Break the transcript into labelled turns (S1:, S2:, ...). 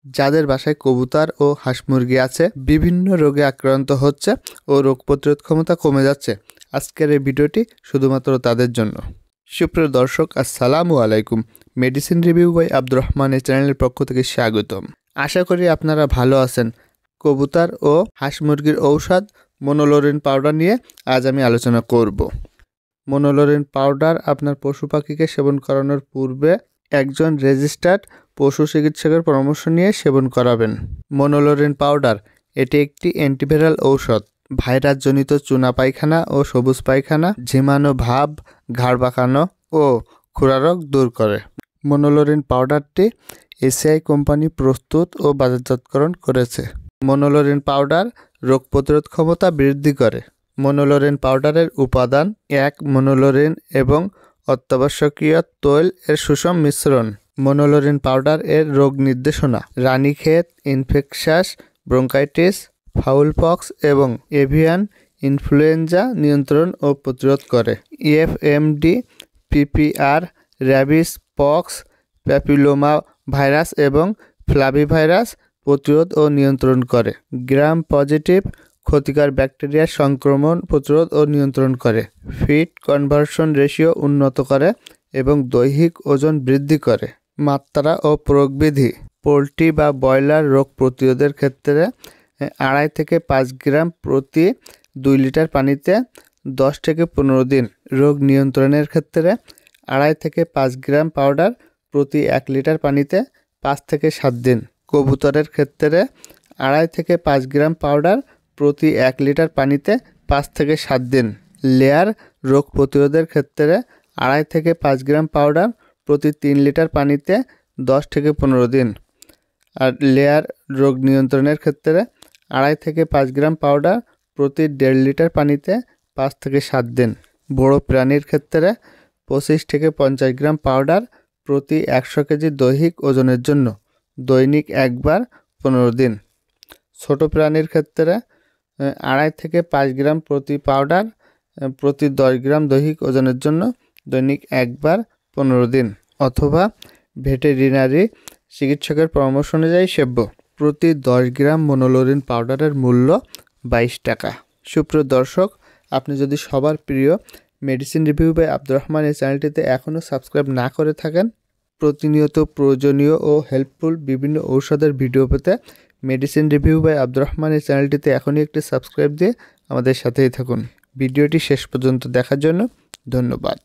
S1: যাদের বাসায় কবুতর ও হাঁস মুরগি আছে, বিভিন্ন রোগে আক্রান্ত হচ্ছে ও রোগ প্রতিরোধ ক্ষমতা কমে যাচ্ছে, আজকের এই ভিডিওটি শুধুমাত্র তাদের জন্য। সুপ্রিয় দর্শক, আসসালামু আলাইকুম। Medicine review by Abdur Rahman এই চ্যানেলের পক্ষ থেকে স্বাগতম। আশা করি আপনারা ভালো আছেন। কবুতর ও হাঁস মুরগির ঔষধ মনোলোরিন পাউডার নিয়ে আজ আমি আলোচনা করব। মনোলোরিন পাউডার আপনার পশু পাখিকে সেবন করানোর পূর্বে একজন রেজিস্টার্ড পশু চিকিৎসকের পরামর্শ নিয়ে সেবন করাবেন। মনোলোরিন পাউডার এটি একটি অ্যান্টিভাইরাল ঔষধ। ভাইরাসজনিত চুনা পায়খানা ও সবুজ পায়খানা, ঝিমানো ভাব, ঘাড় বাঁকানো ও খুরারোগ দূর করে। মনোলোরিন পাউডারটি এসিআই কোম্পানি প্রস্তুত ও বাজারজাতকরণ করেছে। মনোলোরিন পাউডার রোগ প্রতিরোধ ক্ষমতা বৃদ্ধি করে। মনোলোরিন পাউডারের উপাদান: 1. মনোলোরিন এবং অত্যাবশ্যকীয় তৈল এর সুষম মিশ্রণ। মনোলোরিন পাউডার এর রোগ নির্দেশনা: Ranikhet, infectious bronchitis, foul pox এবং এভিয়ান ইনফ্লুয়েঞ্জা নিয়ন্ত্রণ ও প্রতিরোধ করে। FMD, PPR, rabies, pox, papilloma virus এবং ফ্লাভিভাইরাস প্রতিরোধ ও নিয়ন্ত্রণ করে। গ্রাম পজিটিভ ক্ষতিকর ব্যাকটেরিয়ার সংক্রমণ প্রতিরোধ ও নিয়ন্ত্রণ করে। ফিড কনভার্সন রেশিও উন্নত করে এবং দৈহিক ওজন বৃদ্ধি করে। মাত্রা ও প্রয়োগবিধি: পোলট্রি বা ব্রয়লার রোগ প্রতিরোধের ক্ষেত্রে 2.5 থেকে 5 গ্রাম প্রতি 2 লিটার পানিতে 10 থেকে 15 দিন। রোগ নিয়ন্ত্রণের ক্ষেত্রে 2.5 থেকে 5 গ্রাম পাউডার প্রতি 1 লিটার পানিতে 5 থেকে 7 দিন। কবুতরের ক্ষেত্রে 2.5 থেকে 5 গ্রাম পাউডার প্রতি 1 লিটার পানিতে 5 থেকে 7 দিন। লেয়ার রোগ প্রতিরোধের ক্ষেত্রে 2.5 থেকে 5 গ্রাম পাউডার প্রতি 3 লিটার পানিতে 10 থেকে 15 দিন। আর লেয়ার রোগ নিয়ন্ত্রণের ক্ষেত্রে 2.5 থেকে 5 গ্রাম পাউডার প্রতি 1.5 লিটার পানিতে 5 থেকে 7 দিন। বড় প্রাণীর ক্ষেত্রে 25 থেকে 50 গ্রাম পাউডার প্রতি 100 কেজি দৈহিক ওজনের জন্য, দৈনিক একবার 15 দিন। ছোট প্রাণীর ক্ষেত্রে 2.5 থেকে 5 গ্রাম প্রতি পাউডার প্রতি 10 গ্রাম দৈহিক ওজনের জন্য, দৈনিক একবার 15 দিন, অথবা ভেটেরিনারি চিকিৎসকের পরামর্শ অনুযায়ী সেব্য। প্রতি 10 গ্রাম মনোলোরিন পাউডারের মূল্য 22 টাকা। সুপ্রিয় দর্শক, আপনি যদি সবার প্রিয় medicine review by Abdur Rahman এই চ্যানেলটিতে এখনও সাবস্ক্রাইব না করে থাকেন, প্রতিনিয়ত প্রয়োজনীয় ও হেল্পফুল বিভিন্ন ঔষধের ভিডিও পেতে medicine review by Abdur Rahman এই চ্যানেলটিতে এখনই একটি সাবস্ক্রাইব দিয়ে আমাদের সাথেই থাকুন। ভিডিওটি শেষ পর্যন্ত দেখার জন্য ধন্যবাদ।